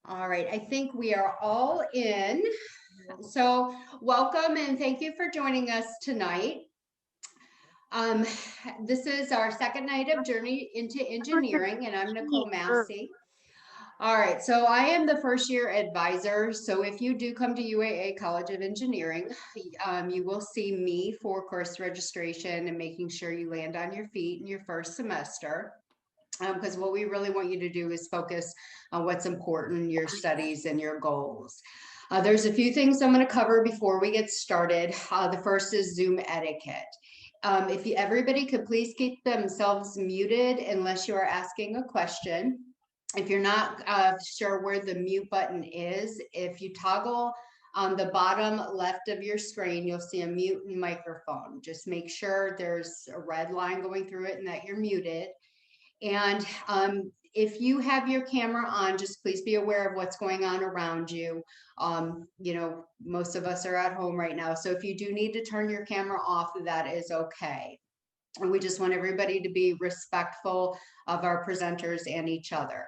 All right, I think we are all in. So welcome and thank you for joining us tonight. Um, this is our second night of Journey into Engineering, and I'm Nicole Massey. All right, so I am the first year advisor. So if you do come to UAA College of Engineering, you will see me for course registration and making sure you land on your feet in your first semester. Because what we really want you to do is focus on what's important, your studies and your goals. There's a few things I'm going to cover before we get started. The first is Zoom etiquette. If everybody could please keep themselves muted unless you are asking a question. If you're not sure where the mute button is, if you toggle on the bottom left of your screen, you'll see a mute microphone. Just make sure there's a red line going through it and that you're muted. And if you have your camera on, just please be aware of what's going on around you. Most of us are at home right now. So if you do need to turn your camera off, that is okay. And we just want everybody to be respectful of our presenters and each other.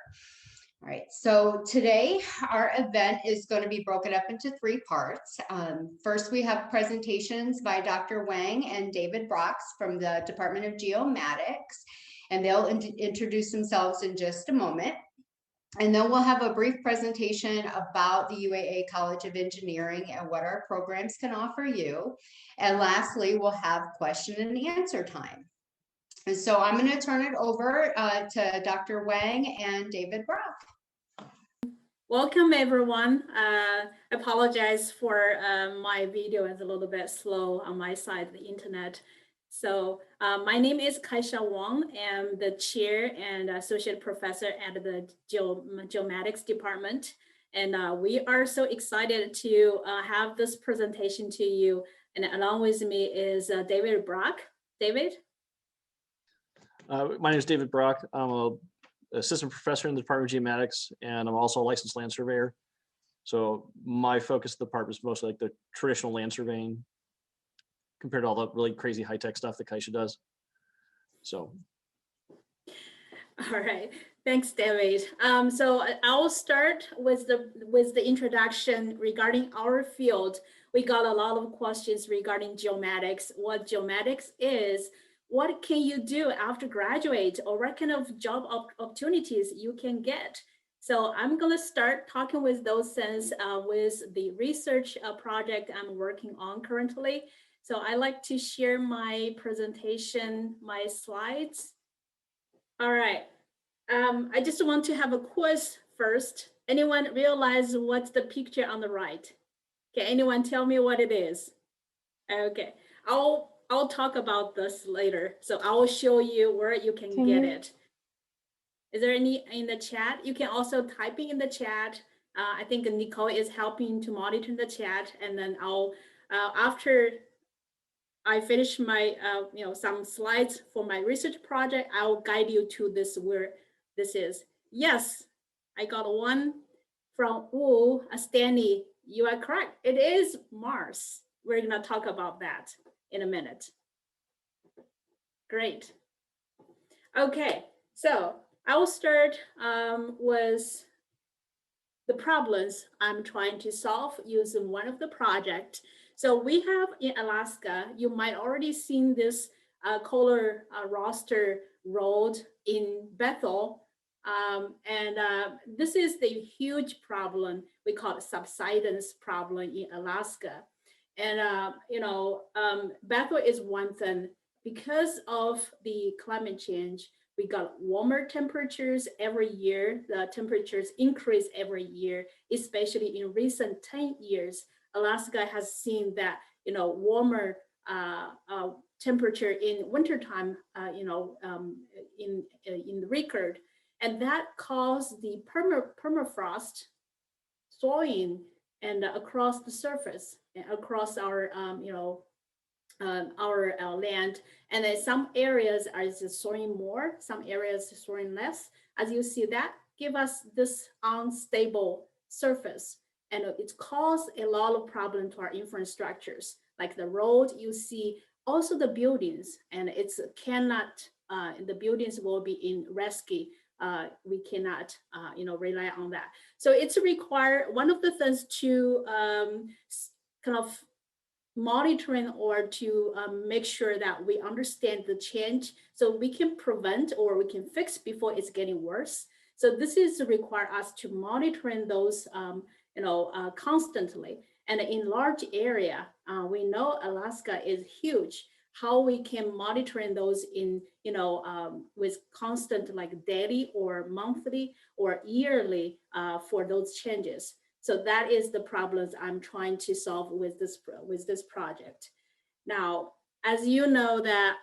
All right, so today our event is going to be broken up into three parts. First, we have presentations by Dr. Wang and David Brox from the Department of Geomatics, and they'll introduce themselves in just a moment. And then we'll have a brief presentation about the UAA College of Engineering and what our programs can offer you. And lastly, we'll have question and answer time. And so I'm going to turn it over to Dr. Wang and David Brock. Welcome everyone. Apologize for my video is a little bit slow on my side of the internet. So my name is Kaisha Wang. I'm the chair and associate professor at the Geomatics department. And we are so excited to have this presentation to you. And along with me is David Brock. David? My name is David Brock. I'm an assistant professor in the Department of Geomatics, and I'm also a licensed land surveyor. So my focus of the department is mostly like the traditional land surveying compared to all the really crazy high-tech stuff that Kaisha does. So. All right, thanks, David. So I'll start with the introduction regarding our field. We got a lot of questions regarding geomatics, what geomatics is, what can you do after graduate, or what kind of job opportunities you can get. So I'm gonna start talking with those things with the research project I'm working on currently. So I like to share my presentation, my slides. All right, I just want to have a quiz first. Anyone realize what's the picture on the right? Can anyone tell me what it is? Okay, I'll talk about this later. So I will show you where you can get it. Is there any in the chat? You can also type in the chat. I think Nicole is helping to monitor the chat, and then I'll after I finish my some slides for my research project, I'll guide you to this where this is. Yes, I got one from Wu Stanley. You are correct. It is Mars. We're gonna talk about that in a minute. Great. Okay, so I will start with the problems I'm trying to solve using one of the projects. So we have in Alaska, you might already seen this color roster road in Bethel. This is the huge problem we call it subsidence problem in Alaska. And Bethel is one thing. Because of the climate change, we got warmer temperatures every year. The temperatures increase every year, especially in recent 10 years. Alaska has seen that warmer temperature in wintertime, in the record, and that caused the permafrost thawing and across the surface, across our land, and then some areas are soaring more, some areas soaring less. As you see, that give us this unstable surface, and it's caused a lot of problem to our infrastructures, like the road you see, also the buildings, and it's cannot the buildings will be in risky we cannot, rely on that. So it's one of the things to kind of monitoring or to make sure that we understand the change so we can prevent or we can fix before it's getting worse. So this is require us to monitoring those, constantly. And in large area, we know Alaska is huge. How we can monitoring those in, with constant like daily or monthly or yearly for those changes. So that is the problems I'm trying to solve with this project. Now, as you know that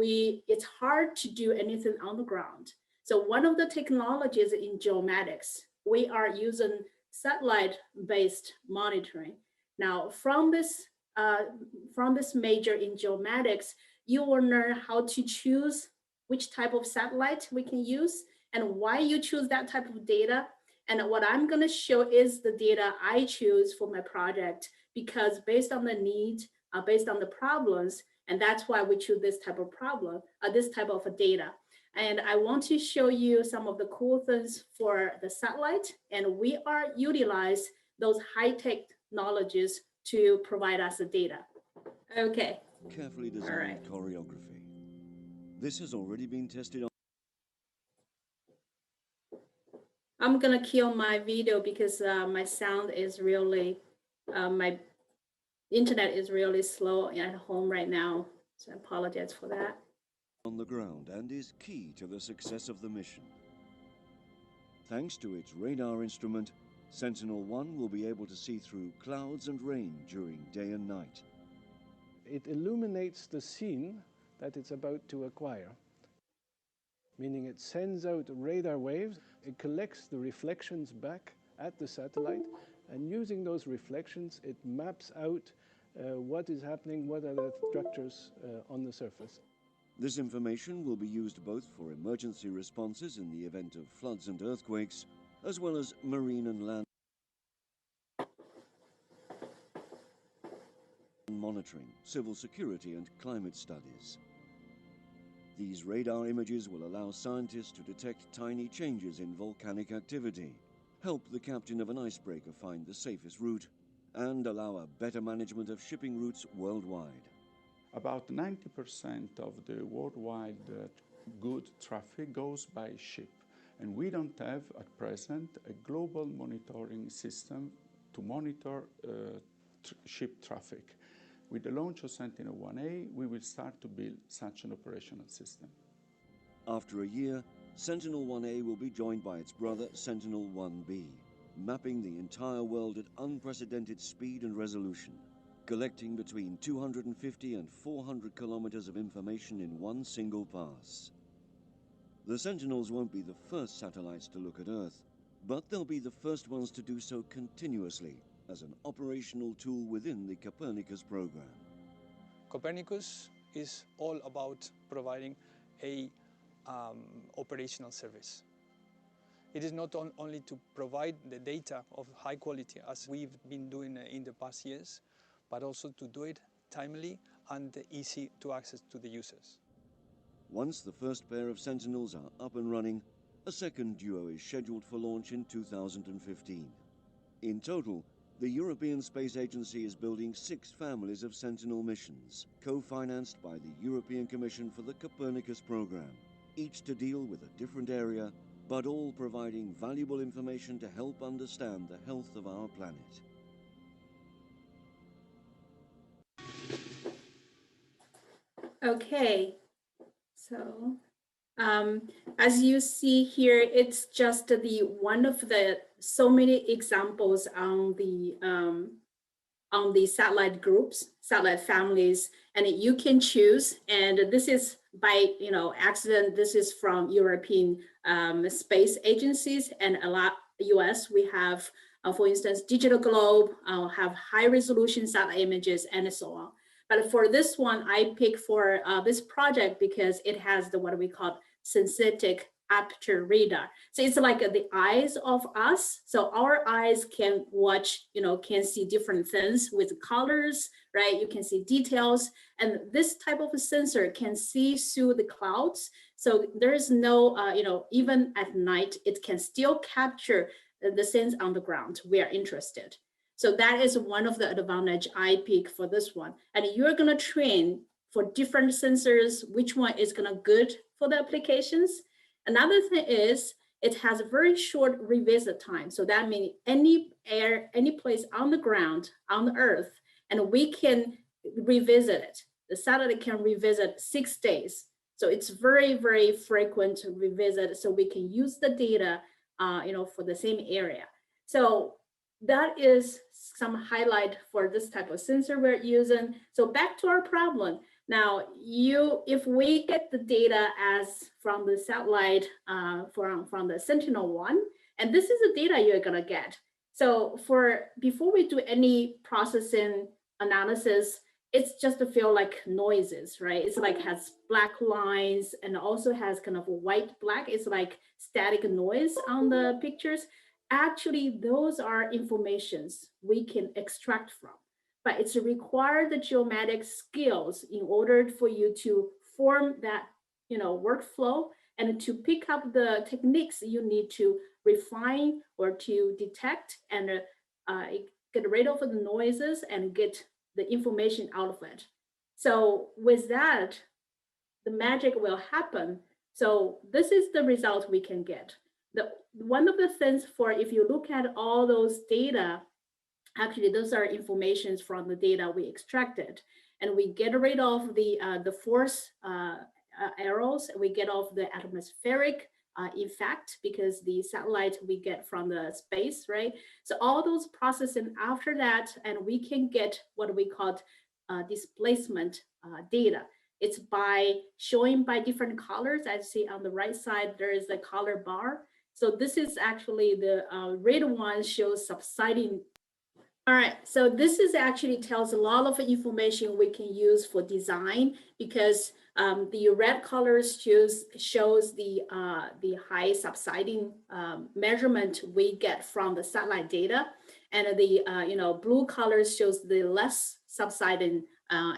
it's hard to do anything on the ground. So one of the technologies in geomatics, we are using satellite-based monitoring. Now, from this major in geomatics, you will learn how to choose which type of satellite we can use and why you choose that type of data. And what I'm going to show is the data I choose for my project, because based on the need, based on the problems, and that's why we choose this type of problem, this type of data. And I want to show you some of the cool things for the satellite, and we are utilize those high-tech knowledges to provide us the data. Okay. Carefully designed choreography. This has already been tested on. I'm gonna kill my video because my sound is really, my internet is really slow at home right now. So I apologize for that. On the ground and is key to the success of the mission. Thanks to its radar instrument, Sentinel-1 will be able to see through clouds and rain during day and night. It illuminates the scene that it's about to acquire, meaning it sends out radar waves, it collects the reflections back at the satellite, and using those reflections, it maps out what is happening, what are the structures on the surface. This information will be used both for emergency responses in the event of floods and earthquakes, as well as marine and land monitoring, civil security and climate studies. These radar images will allow scientists to detect tiny changes in volcanic activity, help the captain of an icebreaker find the safest route, and allow a better management of shipping routes worldwide. About 90% of the worldwide good traffic goes by ship, and we don't have at present a global monitoring system to monitor ship traffic. With the launch of Sentinel-1A, we will start to build such an operational system. After a year, Sentinel-1A will be joined by its brother Sentinel-1B, mapping the entire world at unprecedented speed and resolution, collecting between 250 and 400 kilometers of information in one single pass. The Sentinels won't be the first satellites to look at Earth, but they'll be the first ones to do so continuously as an operational tool within the Copernicus program. Copernicus is all about providing a operational service. It is not only to provide the data of high quality as we've been doing in the past years, but also to do it timely and easy to access to the users. Once the first pair of Sentinels are up and running, a second duo is scheduled for launch in 2015. In total, the European Space Agency is building 6 families of Sentinel missions, co-financed by the European Commission for the Copernicus program, each to deal with a different area, but all providing valuable information to help understand the health of our planet. Okay, so as you see here, it's just one of the so many examples on the satellite groups, satellite families, and you can choose. And this is by accident. This is from European space agencies, and a lot US. We have, for instance, Digital Globe, have high resolution satellite images, and so on. But for this one, I pick for this project because it has what we call synthetic aperture radar. So it's like the eyes of us. So our eyes can watch, can see different things with colors, right? You can see details. And this type of a sensor can see through the clouds. So there is no, even at night, it can still capture the sense on the ground we are interested. So that is one of the advantage I pick for this one. And you're gonna train for different sensors, which one is gonna good for the applications. Another thing is it has a very short revisit time. So that means any place on the ground, on the earth, and we can revisit it. The satellite can revisit 6 days. So it's very, very frequent to revisit. So we can use the data, for the same area. So that is some highlight for this type of sensor we're using. So back to our problem. Now, if we get the data as from the satellite, from the Sentinel-1, and this is the data you're gonna get. So before we do any processing analysis, it's just to feel like noises, right? It's like has black lines and also has kind of a white black. It's like static noise on the pictures. Actually, those are informations we can extract from, but it's required the geomatic skills in order for you to form that, workflow and to pick up the techniques you need to refine or to detect and get rid of the noises and get the information out of it. So with that, the magic will happen. So this is the result we can get. One of the things if you look at all those data, actually those are informations from the data we extracted, and we get rid of the force arrows, we get off the atmospheric effect because the satellite we get from the space, right? So all those processing after that, and we can get what we call displacement data. It's by showing by different colors. As you see on the right side, there is a color bar. So this is actually the red one shows subsiding. All right, so this is actually tells a lot of information we can use for design because the red colors shows the high subsiding measurement we get from the satellite data, and the blue colors shows the less subsiding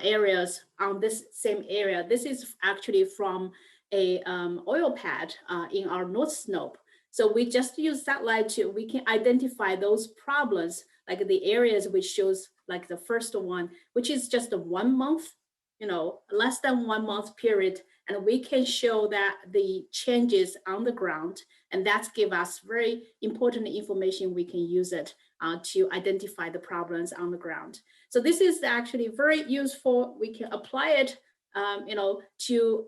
areas on this same area. This is actually from a oil pad in our North Slope. So we just use satellite we can identify those problems, like the areas which shows like the first one, which is just a 1 month, less than 1 month period. And we can show that the changes on the ground, and that's give us very important information. We can use it to identify the problems on the ground. So this is actually very useful. We can apply it, to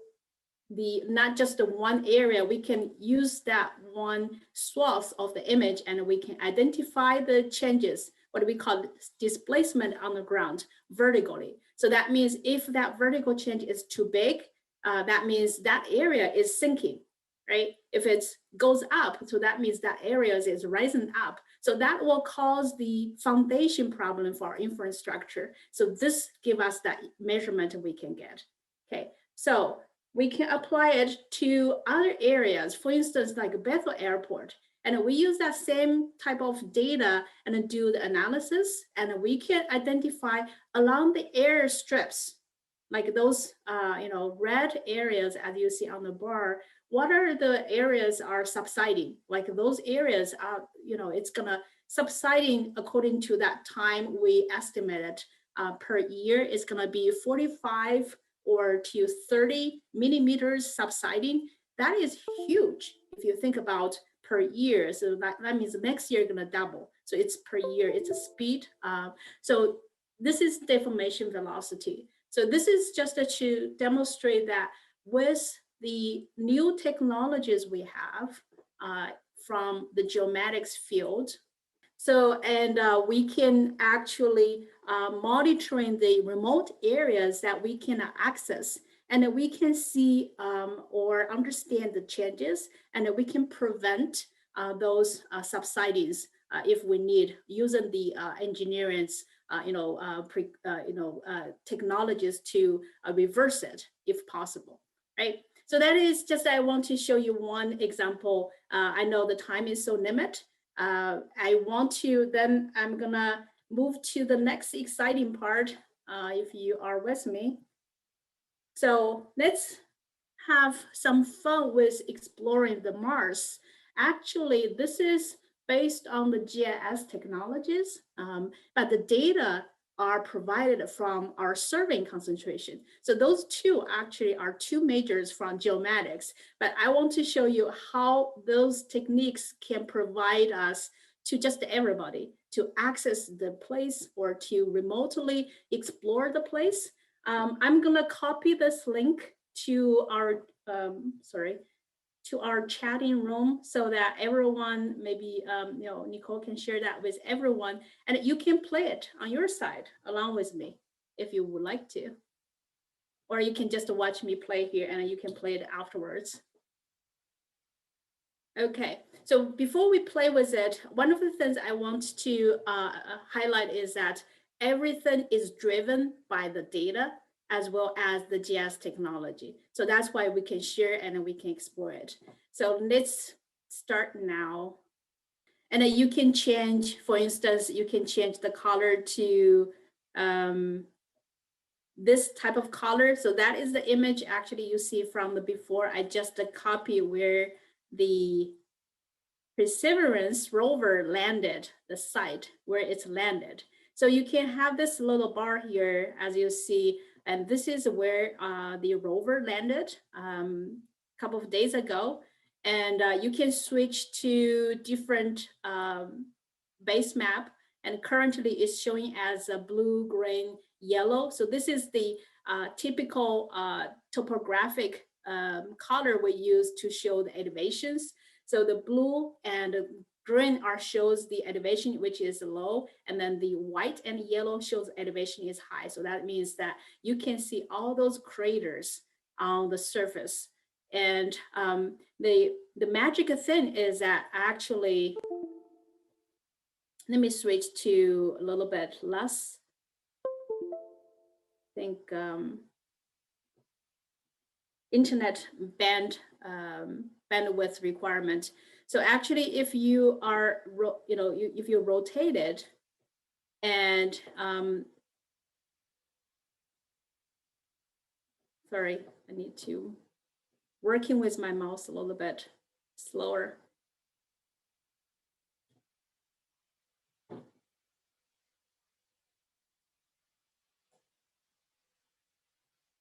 not just the one area. We can use that one swath of the image and we can identify the changes, what we call displacement on the ground vertically. So that means if that vertical change is too big, that means that area is sinking, right? If it goes up, so that means that area is rising up. So that will cause the foundation problem for our infrastructure. So this gives us that measurement we can get. Okay, so we can apply it to other areas, for instance, like Bethel Airport. And we use that same type of data and do the analysis, and we can identify along the air strips, like those red areas as you see on the bar, what are the areas are subsiding? Like those areas are, it's gonna subsiding according to that time we estimated per year. It's gonna be 45 or to 30 millimeters subsiding. That is huge if you think about per year. So that means next year gonna double. So it's per year, it's a speed. So this is deformation velocity. So this is just to demonstrate that with the new technologies we have from the geomatics field. So, and we can actually monitoring the remote areas that we can access, and we can see or understand the changes, and we can prevent those subsidings if we need, using the engineering's technologies to reverse it if possible, right? So that is just, I want to show you one example. I know the time is so limited. I want to, then I'm gonna move to the next exciting part, if you are with me. So let's have some fun with exploring the Mars. Actually, this is based on the GIS technologies, but the data are provided from our surveying concentration. So those two actually are two majors from geomatics, but I want to show you how those techniques can provide us to just everybody to access the place or to remotely explore the place. I'm gonna copy this link to our, to our chatting room so that everyone, maybe, Nicole can share that with everyone, and you can play it on your side along with me if you would like to. Or you can just watch me play here and you can play it afterwards. Okay, so before we play with it, one of the things I want to highlight is that everything is driven by the data as well as the GIS technology. So that's why we can share and we can explore it. So let's start now. And then you can change, for instance, you can change the color to this type of color. So that is the image actually you see from the before. I just copy where the Perseverance rover landed, the site where it's landed. So you can have this little bar here, as you see, and this is where the rover landed a couple of days ago. And you can switch to different base map, and currently it's showing as a blue, green, yellow. So this is the typical topographic color we use to show the elevations. So the blue and green shows the elevation, which is low, and then the white and yellow shows elevation is high. So that means that you can see all those craters on the surface. And the magic thing is that actually, let me switch to a little bit less. I think internet bandwidth requirement. So actually, if you are, if you rotate it, and sorry, I need to working with my mouse a little bit slower.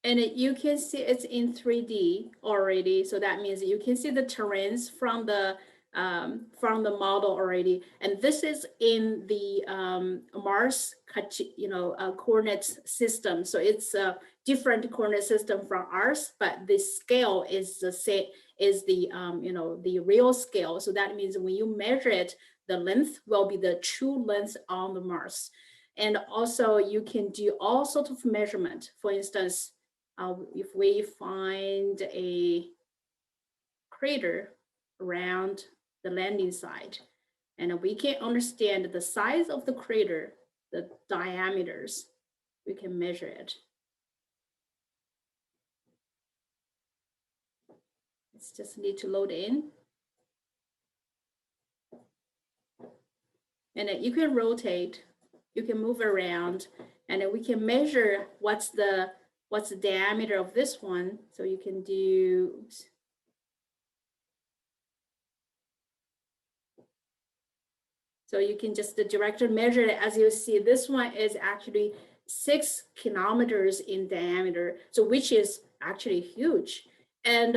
And you can see it's in 3D already. So that means you can see the terrains from the model already. And this is in the Mars, coordinate system. So it's a different coordinate system from ours, but the scale is the same, is the the real scale. So that means when you measure it, the length will be the true length on the Mars. And also you can do all sorts of measurement. For instance, if we find a crater around the landing site, and we can understand the size of the crater, the diameters, we can measure it. It's just need to load in. And then you can rotate, you can move around, and then we can measure what's the diameter of this one. So you can do, so you can just directly measure it. As you see, this one is actually 6 kilometers in diameter, so which is actually huge. And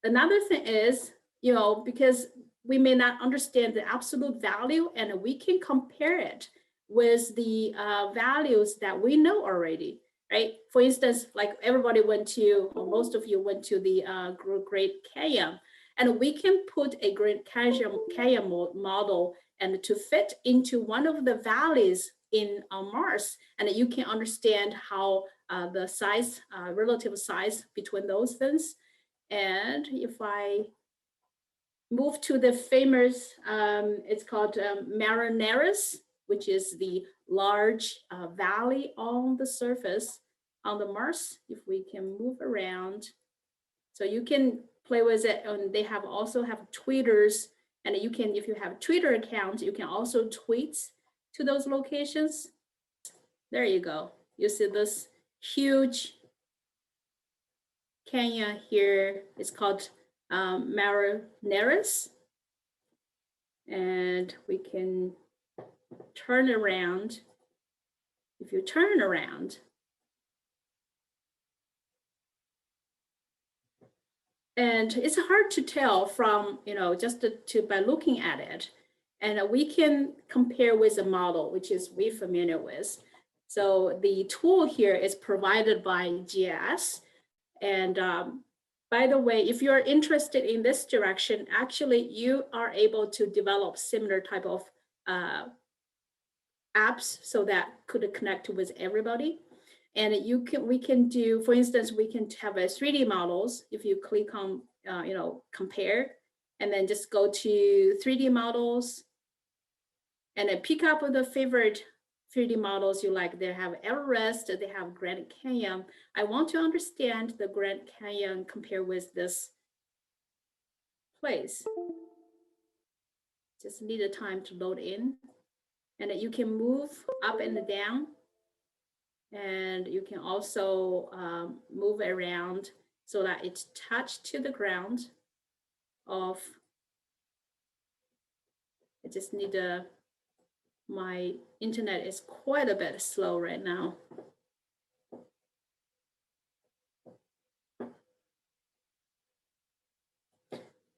another thing is, because we may not understand the absolute value, and we can compare it with the values that we know already. Right? For instance, like everybody went to, or most of you went to the Great Canyon, and we can put a Great Canyon model and to fit into one of the valleys in Mars, and you can understand how the size, relative size between those things. And if I move to the famous, it's called Marineris, which is the large valley on the surface on the Mars. If we can move around, So you can play with it, and they also have tweeters, and you can, if you have a Twitter account, you can also tweet to those locations. There you go. You see this huge canyon here. It's called Marineris. And we can turn around. If you turn around, and it's hard to tell from, just by looking at it. And we can compare with a model, which is we're familiar with. So the tool here is provided by GIS. And by the way, if you're interested in this direction, actually you are able to develop similar type of apps so that could connect with everybody. And we can do, for instance, we can have a 3D models. If you click on, compare, and then just go to 3D models, and then pick up the favorite 3D models you like. They have Everest, they have Grand Canyon. I want to understand the Grand Canyon compared with this place. Just need a time to load in. And you can move up and down. And you can also move around so that it's touched to the ground of, I just need my internet is quite a bit slow right now.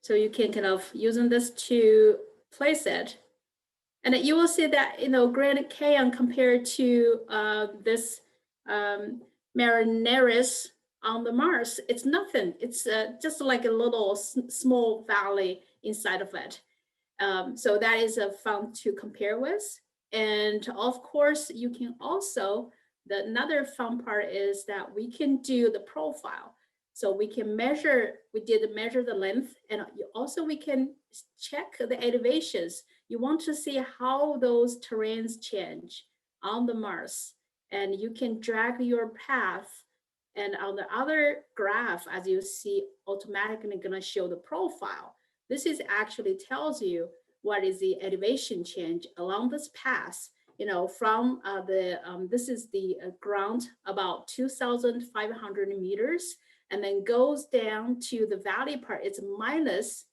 So you can kind of using this to place it. And you will see that, Grand Canyon compared to this Marineris on the Mars, it's nothing. It's just like a little small valley inside of it. So that is fun to compare with. And of course, you can also, another fun part is that we can do the profile. So we can measure, we did measure the length, and also we can check the elevations. You want to see how those terrains change on the Mars, and you can drag your path. And on the other graph, as you see, automatically gonna show the profile. This is actually tells you what is the elevation change along this path. From this is the ground about 2,500 meters, and then goes down to the valley part, it's minus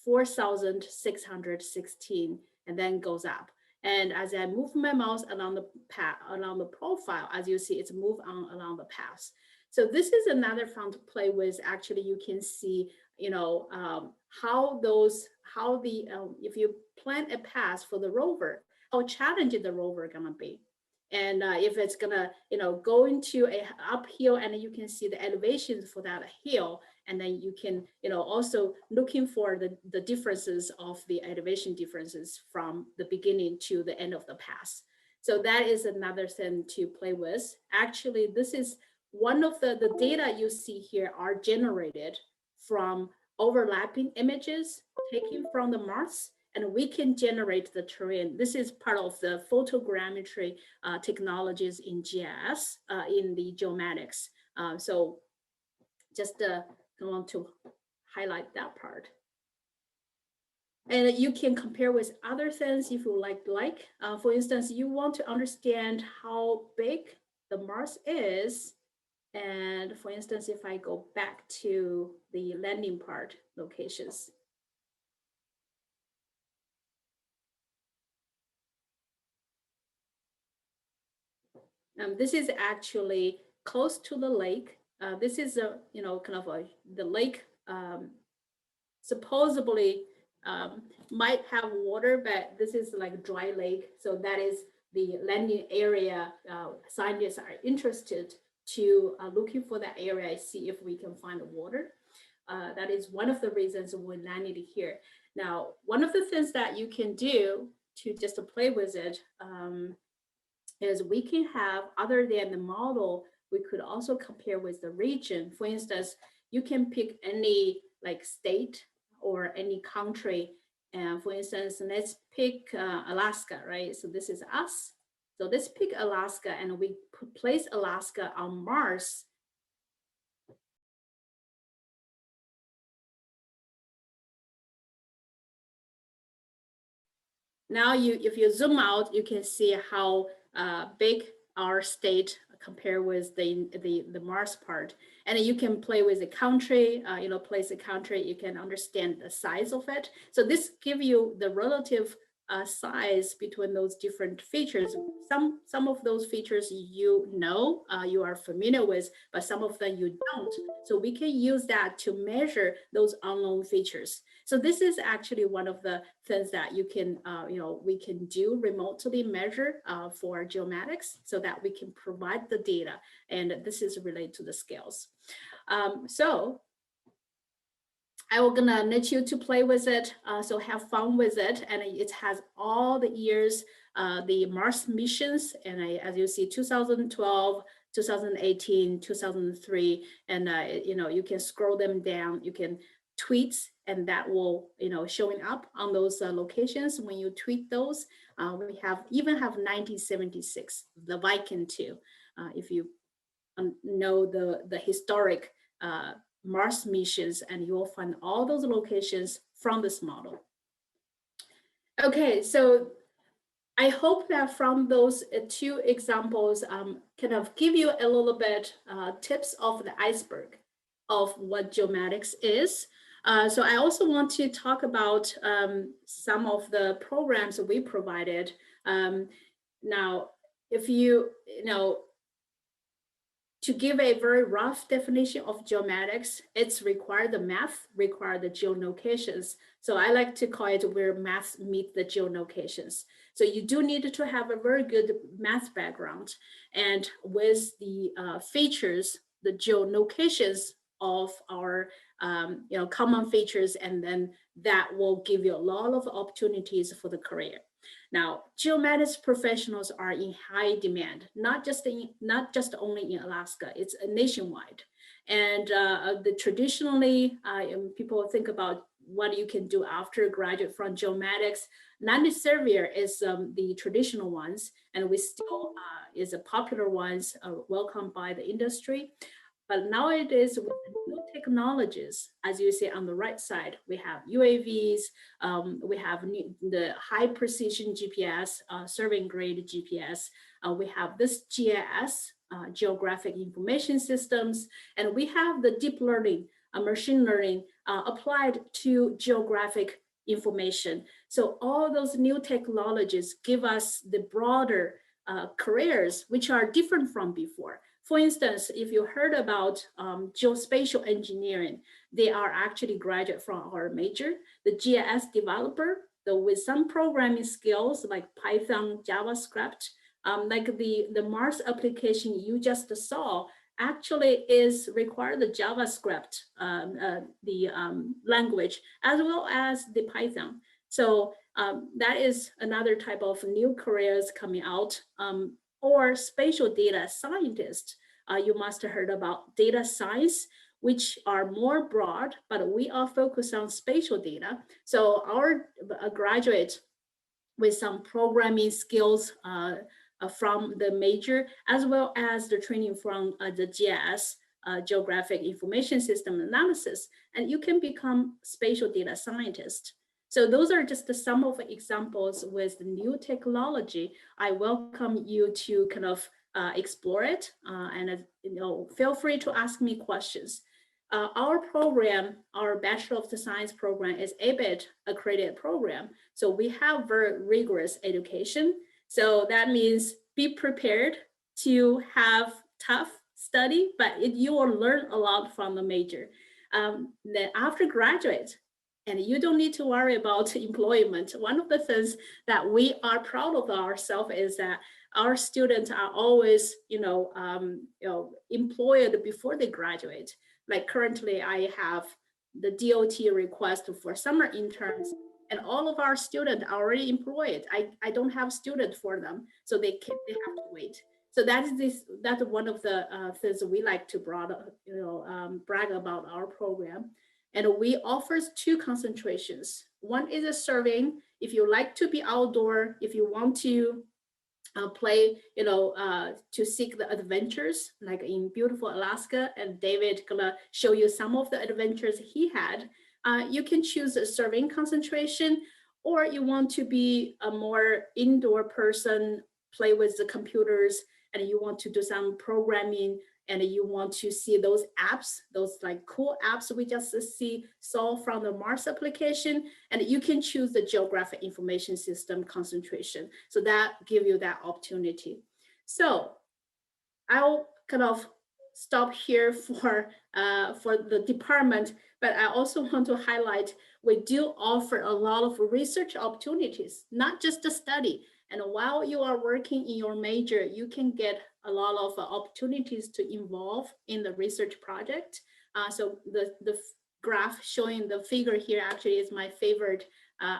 4,616, and then goes up. And as I move my mouse along the path, along the profile, as you see, it's moved on along the path. So this is another fun to play with. Actually, you can see, if you plan a path for the rover, how challenging the rover gonna be. And if it's gonna, go into a uphill, and you can see the elevations for that hill, and then you can, also looking for the differences of the elevation differences from the beginning to the end of the path. So that is another thing to play with. Actually, this is one of the data you see here are generated from overlapping images taken from the Mars, and we can generate the terrain. This is part of the photogrammetry technologies in GIS, in the geomatics. So just want to highlight that part. And you can compare with other things if you like. For instance, you want to understand how big the Mars is. And for instance, if I go back to the landing part locations, this is actually close to the lake. This is the lake supposedly might have water, but this is like dry lake. So that is the landing area. Scientists are interested to looking for that area, see if we can find water. That is one of the reasons we landed here. Now, one of the things that you can do to just to play with it is we can have, other than the model, we could also compare with the region. For instance, you can pick any like state or any country. And for instance, let's pick Alaska, right? So this is us. So let's pick Alaska, and we place Alaska on Mars. now if you zoom out, you can see how big our state compare with the Mars part. And you can play with the country, place a country, you can understand the size of it. So this give you the relative size between those different features. Some of those features you are familiar with, but some of them you don't. So we can use that to measure those unknown features. So this is actually one of the things that you can, we can do remotely measure for geomatics, so that we can provide the data. And this is related to the scales. So I will gonna let you to play with it, so have fun with it. And it has all the years, the Mars missions, and as you see, 2012, 2018, 2003, and you can scroll them down. You can tweet, and that will showing up on those locations. When you tweet those, we even have 1976, the Viking 2, if you know the historic Mars missions, and you will find all those locations from this model. Okay, so I hope that from those two examples kind of give you a little bit tips of the iceberg of what geomatics is. So I also want to talk about some of the programs that we provided. Now, if to give a very rough definition of geomatics, it's required the math, required the geolocations. So I like to call it where math meet the geolocations. So you do need to have a very good math background, and with the features, the geolocations of our common features, and then that will give you a lot of opportunities for the career. Now, geomatics professionals are in high demand, not just only in Alaska, it's nationwide. And traditionally, people think about what you can do after graduate from geomatics. Land surveyor is the traditional ones, and we still is a popular ones welcomed by the industry. But nowadays, with new technologies, as you see on the right side, we have UAVs, we have the high precision GPS, surveying grade GPS. We have this GIS, geographic information systems, and we have the deep learning, machine learning applied to geographic information. So all those new technologies give us the broader careers, which are different from before. For instance, if you heard about geospatial engineering, they are actually graduate from our major. The GIS developer, though with some programming skills like Python, JavaScript, like the Mars application you just saw, actually is required the JavaScript, language, as well as the Python. So that is another type of new careers coming out. Or spatial data scientist. You must have heard about data science, which are more broad, but we are focused on spatial data. So our graduate with some programming skills from the major, as well as the training from the GIS, geographic information system analysis, and you can become spatial data scientist. So those are just some of the examples with the new technology. I welcome you to kind of explore it, and feel free to ask me questions. Our program, our Bachelor of Science program, is ABET accredited program. So we have very rigorous education. So that means be prepared to have tough study, but you will learn a lot from the major. Then after graduate, and you don't need to worry about employment. One of the things that we are proud of ourselves is that our students are always, employed before they graduate. Like currently, I have the DOT request for summer interns, and all of our students are already employed. I don't have students for them, so they have to wait. So that's one of the things we like to brag about our program. And we offer two concentrations. One is a surveying. If you like to be outdoor, if you want to play, to seek the adventures, like in beautiful Alaska, and David gonna show you some of the adventures he had. You can choose a surveying concentration, or you want to be a more indoor person, play with the computers, and you want to do some programming, and you want to see those apps, those like cool apps we just saw from the Mars application, and you can choose the geographic information system concentration. So that give you that opportunity. So I'll kind of stop here for the department, but I also want to highlight we do offer a lot of research opportunities, not just a study. And while you are working in your major, you can get a lot of opportunities to involve in the research project. So the graph showing the figure here actually is my favorite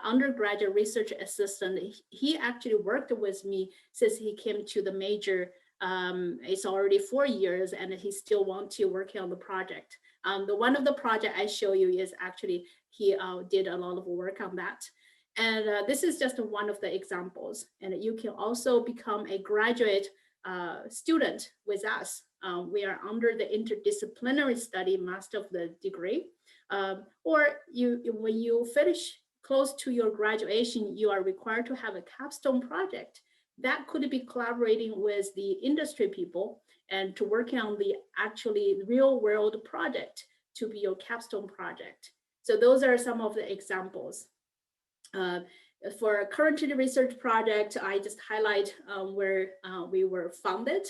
undergraduate research assistant. He actually worked with me since he came to the major. It's already 4 years and he still wants to work on the project. The one of the project I show you is actually he did a lot of work on that. And this is just one of the examples. And you can also become a graduate student with us. We are under the interdisciplinary study master of the degree. Or when you finish close to your graduation, you are required to have a capstone project. That could be collaborating with the industry people and to work on the actually real world project to be your capstone project. So those are some of the examples. For a current research project, I just highlight where we were funded.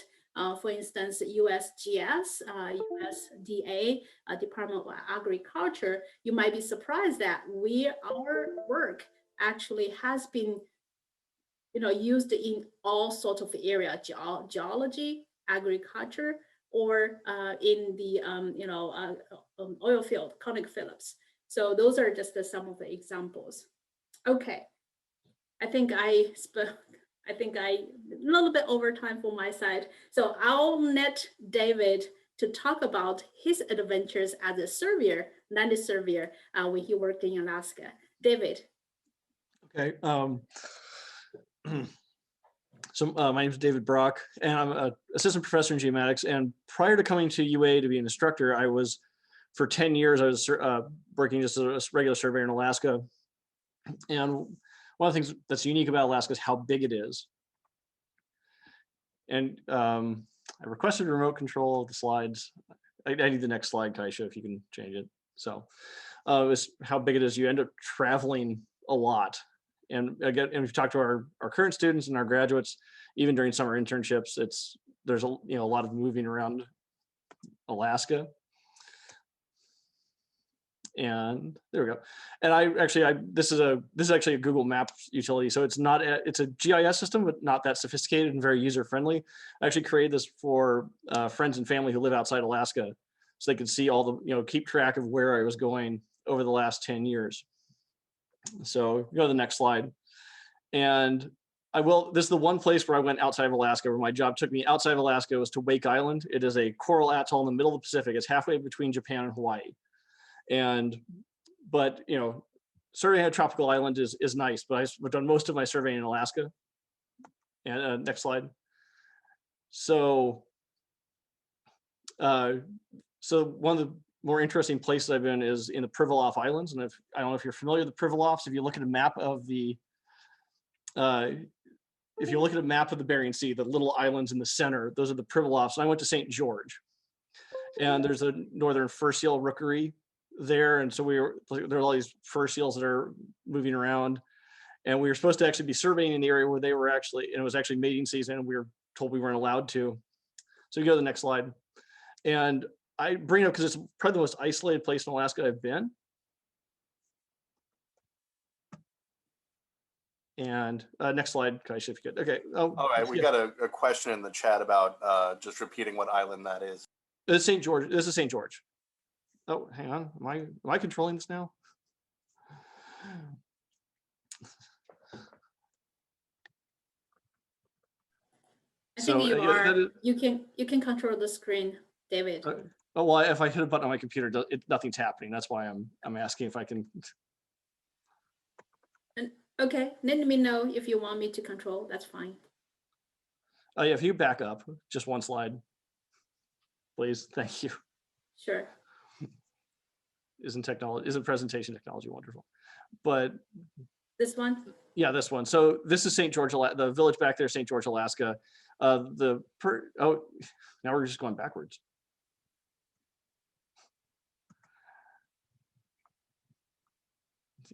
For instance, USGS, USDA, Department of Agriculture. You might be surprised that our work actually has been used in all sorts of area, geology, agriculture, or in the oil field, ConocoPhillips. So those are just some of the examples. Okay, I think I a little bit over time for my side. So I'll let David to talk about his adventures as a surveyor, land surveyor, when he worked in Alaska. David. Okay. So my name is David Brock, and I'm an assistant professor in geomatics. And prior to coming to UA to be an instructor, I was, for 10 years, I was working just as a regular surveyor in Alaska. And one of the things that's unique about Alaska is how big it is. And I requested remote control of the slides. I need the next slide, Kaisha, if you can change it. So it's how big it is. You end up traveling a lot. And again, and we've talked to our current students and our graduates, even during summer internships, there's a lot of moving around Alaska. And there we go. And this is actually a Google Maps utility. So it's a GIS system, but not that sophisticated and very user friendly. I actually created this for friends and family who live outside Alaska, so they could see all the, keep track of where I was going over the last 10 years. So go to the next slide. And this is the one place where I went outside of Alaska, where my job took me outside of Alaska, was to Wake Island. It is a coral atoll in the middle of the Pacific. It's halfway between Japan and Hawaii. But surveying a tropical island is nice, but I've done most of my surveying in Alaska. And next slide. So one of the more interesting places I've been is in the Pribilof Islands. And I don't know if you're familiar with the Pribilofs. If you look at a map of the Bering Sea, the little islands in the center, those are the Pribilofs. And I went to St. George, and there's a northern fur seal rookery there. And so there are all these fur seals that are moving around. And we were supposed to actually be surveying in the area where they were and it was actually mating season, and we were told we weren't allowed to. So you go to the next slide. And I bring it up because it's probably the most isolated place in Alaska I've been. And next slide, Kaisha, if you could. Okay. All right, we got a question in the chat about just repeating what island that is. It's St. George. This is St. George. Oh, hang on. Am I controlling this now? I think you are. You can control the screen, David. Oh well, if I hit a button on my computer, nothing's happening. That's why I'm asking if I can. Okay, let me know if you want me to control. That's fine. Oh yeah, if you back up just one slide, please. Thank you. Sure. Isn't presentation technology wonderful? But This one? Yeah, this one. So this is St. George, the village back there, St. George, Alaska. Oh, now we're just going backwards.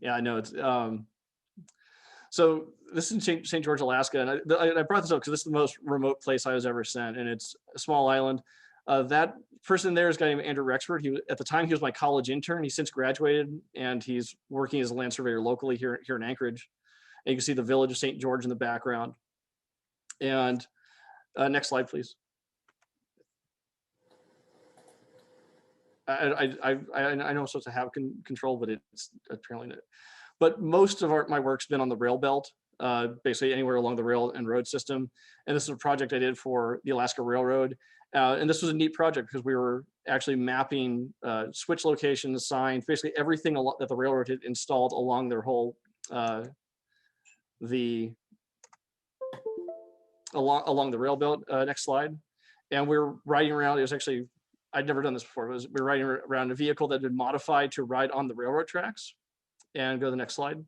Yeah, I know it's, so this is St. George, Alaska. And I brought this up because this is the most remote place I was ever sent. And it's a small island. That person there is a guy named Andrew Rexford. At the time, he was my college intern. He's since graduated and he's working as a land surveyor locally here in Anchorage. And you can see the village of St. George in the background. And next slide, please. I know I'm supposed to have control, but it's apparently not. But most of my work's been on the rail belt, basically anywhere along the rail and road system. And this is a project I did for the Alaska Railroad. And this was a neat project because we were actually mapping switch locations, signs, basically everything that the railroad had installed along their whole, along the rail belt. Next slide. And we were riding around. It was actually, I'd never done this before. We were riding around a vehicle that had been modified to ride on the railroad tracks. And go to the next slide.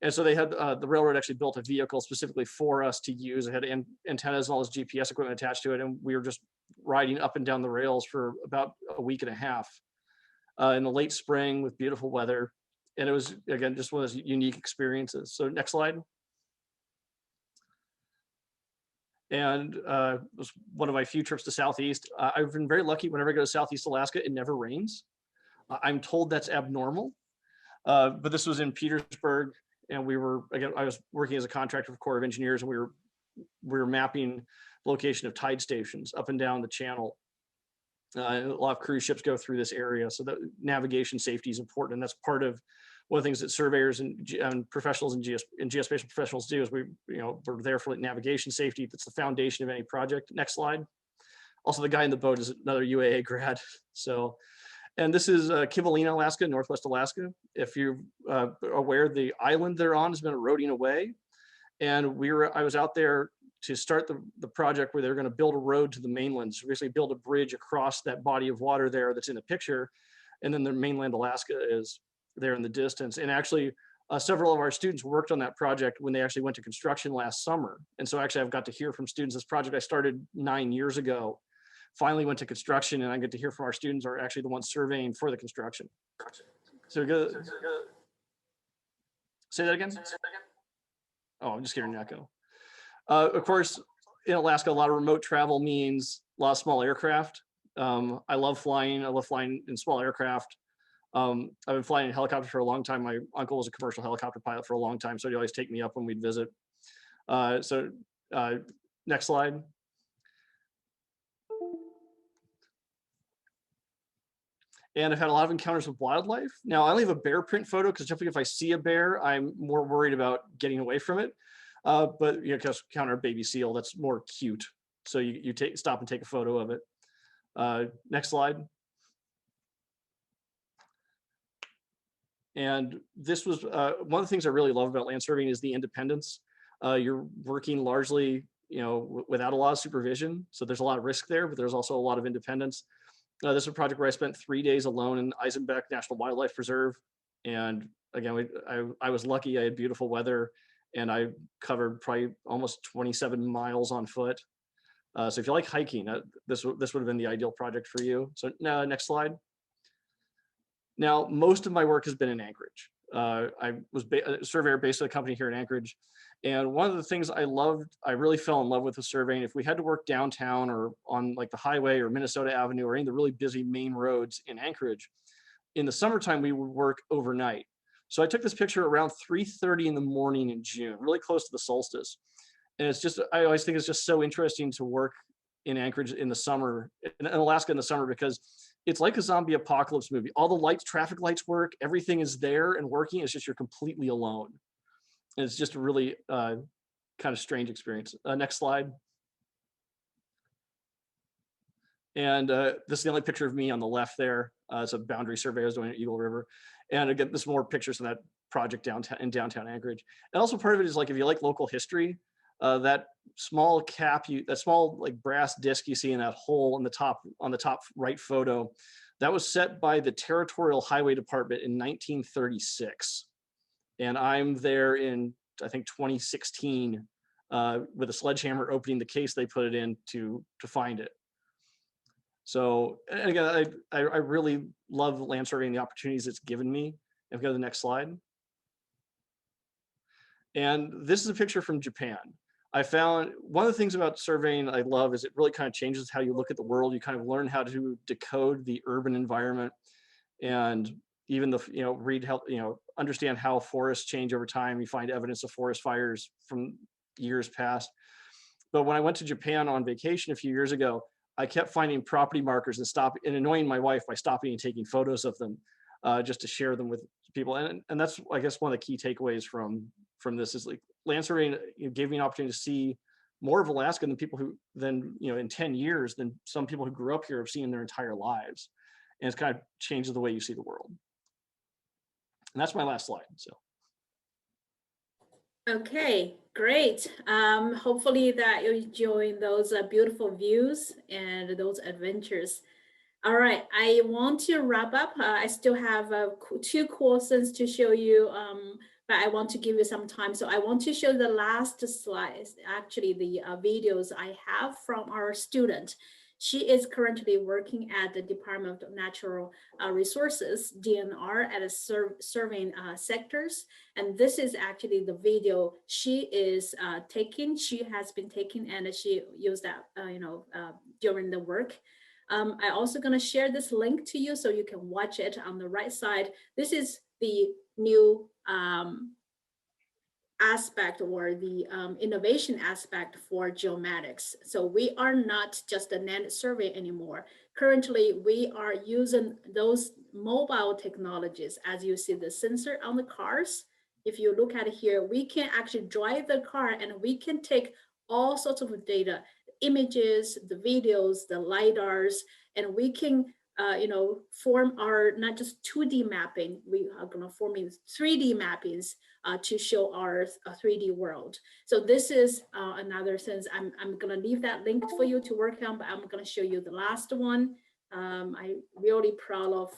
And so they had, the railroad actually built a vehicle specifically for us to use. It had antennas and all this GPS equipment attached to it. And we were just riding up and down the rails for about a week and a half in the late spring with beautiful weather. And it was, again, just one of those unique experiences. So next slide. And it was one of my few trips to Southeast. I've been very lucky whenever I go to Southeast Alaska, it never rains. I'm told that's abnormal. But this was in Petersburg, and we were, again, I was working as a contractor for Corps of Engineers, and we were mapping the location of tide stations up and down the channel. A lot of cruise ships go through this area, so that navigation safety is important, and that's part of one of the things that surveyors and professionals and geospatial professionals do is we're there for like navigation safety. That's the foundation of any project. Next slide. Also, the guy in the boat is another UAA grad. So. And this is Kivalina, Alaska, Northwest Alaska. If you're aware, the island they're on has been eroding away. And I was out there to start the project where they're going to build a road to the mainland. So basically build a bridge across that body of water there that's in the picture. And then the mainland Alaska is there in the distance. And actually, several of our students worked on that project when they actually went to construction last summer. And so actually I've got to hear from students. This project I started 9 years ago. Finally went to construction, and I get to hear from our students are actually the ones surveying for the construction. So go. Say that again. Oh, I'm just getting an echo. Of course, in Alaska, a lot of remote travel means a lot of small aircraft. I love flying. I love flying in small aircraft. I've been flying in helicopters for a long time. My uncle was a commercial helicopter pilot for a long time, so he'd always take me up when we'd visit. Next slide. And I've had a lot of encounters with wildlife. Now I only have a bear print photo because typically if I see a bear, I'm more worried about getting away from it. But you know, encounter a baby seal, that's more cute. So you stop and take a photo of it. Next slide. And this was one of the things I really love about land surveying is the independence. You're working largely, without a lot of supervision. So there's a lot of risk there, but there's also a lot of independence. This is a project where I spent 3 days alone in Eisenbeck National Wildlife Preserve. And again, I was lucky, I had beautiful weather and I covered probably almost 27 miles on foot. So if you like hiking, this would have been the ideal project for you. So next slide. Now, most of my work has been in Anchorage. I was a surveyor based at a company here in Anchorage. And one of the things I really fell in love with the surveying, if we had to work downtown or on like the highway or Minnesota Avenue or any of the really busy main roads in Anchorage, in the summertime, we would work overnight. So I took this picture around 3:30 in the morning in June, really close to the solstice. And it's just, I always think it's just so interesting to work in Anchorage in the summer, in Alaska in the summer, because it's like a zombie apocalypse movie. All the lights, traffic lights work, everything is there and working. It's just you're completely alone. And it's just a really kind of strange experience. Next slide. And this is the only picture of me on the left there. It's a boundary survey I was doing at Eagle River. And again, there's more pictures of that project in downtown Anchorage. And also part of it is like, if you like local history, that small cap, that small like brass disc you see in that hole on the top right photo, that was set by the Territorial Highway Department in 1936. And I'm there in, I think, 2016 with a sledgehammer opening the case they put it in to find it. So and again, I really love land surveying, the opportunities it's given me. If we go to the next slide. And this is a picture from Japan. I found one of the things about surveying I love is it really kind of changes how you look at the world. You kind of learn how to decode the urban environment, and even the, read how, understand how forests change over time. You find evidence of forest fires from years past. But when I went to Japan on vacation a few years ago, I kept finding property markers and annoying my wife by stopping and taking photos of them, just to share them with people. And that's, I guess, one of the key takeaways from this is like land surveying gave me an opportunity to see more of Alaska than people who in 10 years than some people who grew up here have seen in their entire lives. And it's kind of changes the way you see the world. And that's my last slide. So. Okay, great. Hopefully that you're enjoying those beautiful views and those adventures. All right, I want to wrap up. I still have 2 courses to show you, but I want to give you some time. So I want to show the last slides, actually the videos I have from our student. She is currently working at the Department of Natural Resources, DNR, at a surveying sectors. And this is actually the video she is taking. She has been taking, and she used that, during the work. I also going to share this link to you so you can watch it on the right side. This is the new aspect, or the innovation aspect for geomatics. So we are not just a land survey anymore. Currently, we are using those mobile technologies. As you see the sensor on the cars, if you look at it here, we can actually drive the car and we can take all sorts of data, images, the videos, the LiDARs, and we can form our not just 2D mapping, we are going to form in 3D mappings to show our 3D world. So this is another sense. I'm going to leave that link for you to work on, but I'm going to show you the last one. I'm really proud of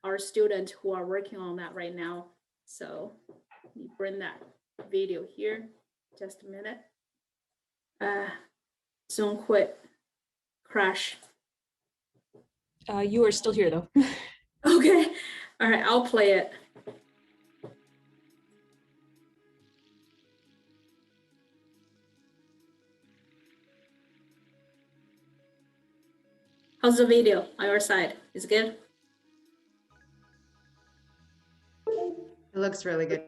our students who are working on that right now. So let me bring that video here. Just a minute. Zoom quit. Crash. You are still here though. Okay. All right, I'll play it. How's the video on your side? Is it good? It looks really good.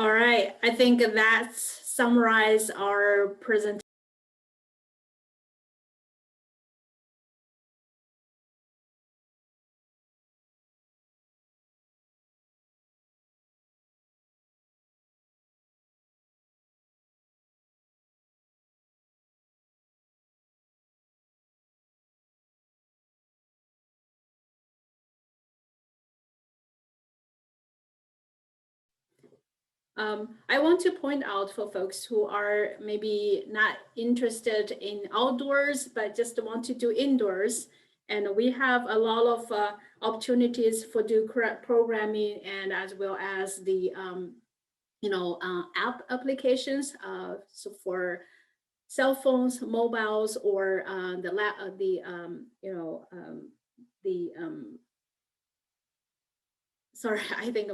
All right, I think that's summarize our presentation. I want to point out for folks who are maybe not interested in outdoors, but just want to do indoors. And we have a lot of opportunities for do programming and as well as the app applications. So for cell phones, mobiles, or sorry, I think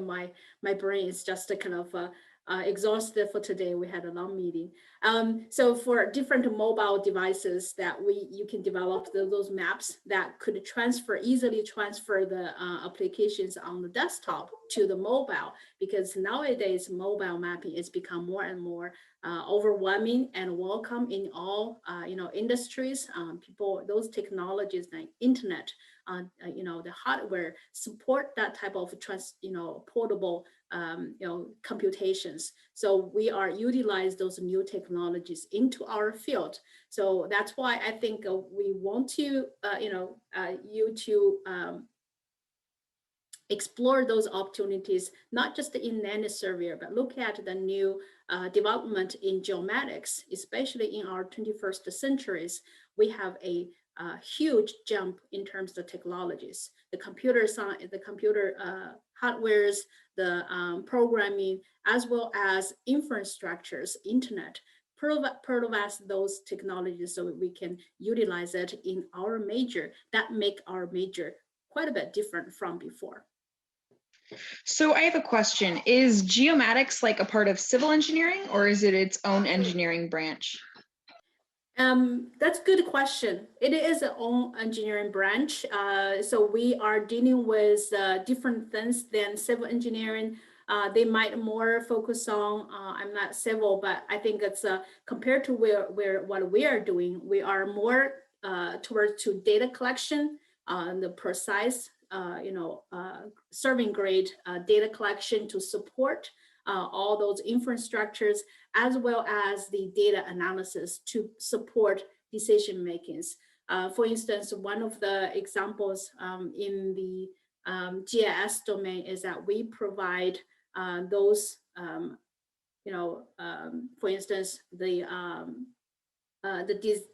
my brain is just kind of exhausted for today. We had a long meeting. So for different mobile devices that you can develop those maps that could easily transfer the applications on the desktop to the mobile, because nowadays mobile mapping has become more and more overwhelming and welcome in all industries. Those technologies like internet, the hardware support that type of portable computations. So we are utilize those new technologies into our field. So that's why I think we want to you to explore those opportunities, not just in land surveyor, but look at the new development in geomatics, especially in our 21st centuries. We have a huge jump in terms of technologies, the computer science, the computer hardwares, the programming, as well as infrastructures, internet, provide those technologies so we can utilize it in our major that make our major quite a bit different from before. So I have a question. Is geomatics like a part of civil engineering, or is it its own engineering branch? That's a good question. It is its own engineering branch. So we are dealing with different things than civil engineering. They might more focus on, I'm not civil, but I think it's compared to what we are doing, we are more towards to data collection, the precise, serving grade data collection to support all those infrastructures, as well as the data analysis to support decision makings. For instance, one of the examples in the GIS domain is that we provide those, for instance, the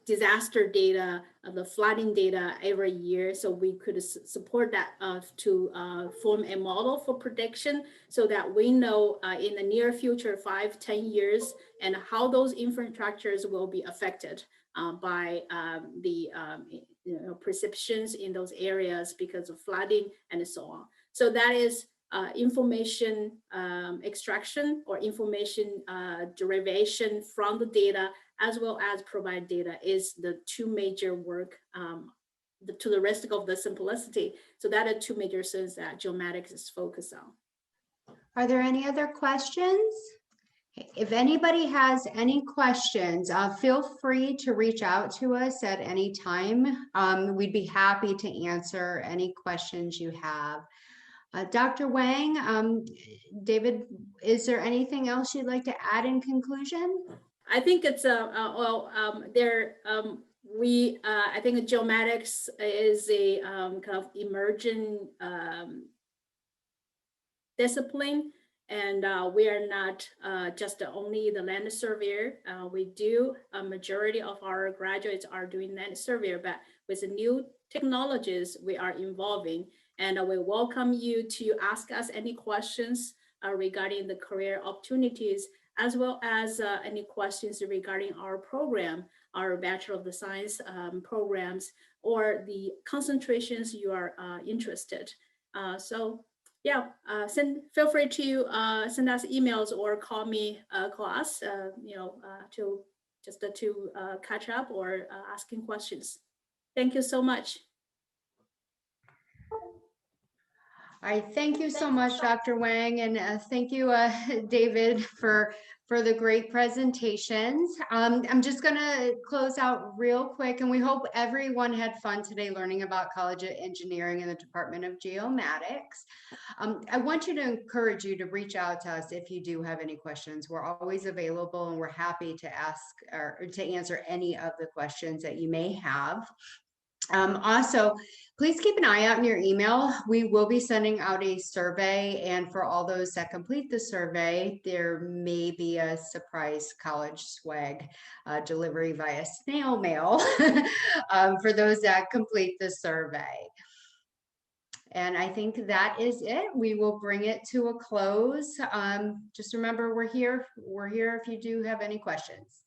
disaster data, the flooding data every year. So we could support that to form a model for prediction so that we know in the near future, 5-10 years, and how those infrastructures will be affected by the precipitations in those areas because of flooding and so on. So that is information extraction or information derivation from the data, as well as provide data, is the two major work to the rest of the simplicity. So that are two major things that geomatics is focused on. Are there any other questions? If anybody has any questions, feel free to reach out to us at any time. We'd be happy to answer any questions you have. Dr. Wang, David, is there anything else you'd like to add in conclusion? I think it's I think geomatics is a kind of emerging discipline, and we are not just only the land surveyor. We do a majority of our graduates are doing land surveyor, but with the new technologies we are involving, and we welcome you to ask us any questions regarding the career opportunities, as well as any questions regarding our program, our Bachelor of the Science programs, or the concentrations you are interested. So yeah, feel free to send us emails or call us, to catch up or asking questions. Thank you so much. All right, thank you so much, Dr. Wang, and thank you, David, for the great presentations. I'm just gonna close out real quick, and we hope everyone had fun today learning about College of Engineering and the Department of Geomatics. I want you to encourage you to reach out to us if you do have any questions. We're always available, and we're happy to ask or to answer any of the questions that you may have. Also, please keep an eye out in your email. We will be sending out a survey, and for all those that complete the survey, there may be a surprise college swag delivery via snail mail for those that complete the survey. And I think that is it. We will bring it to a close. Just remember, we're here. We're here if you do have any questions.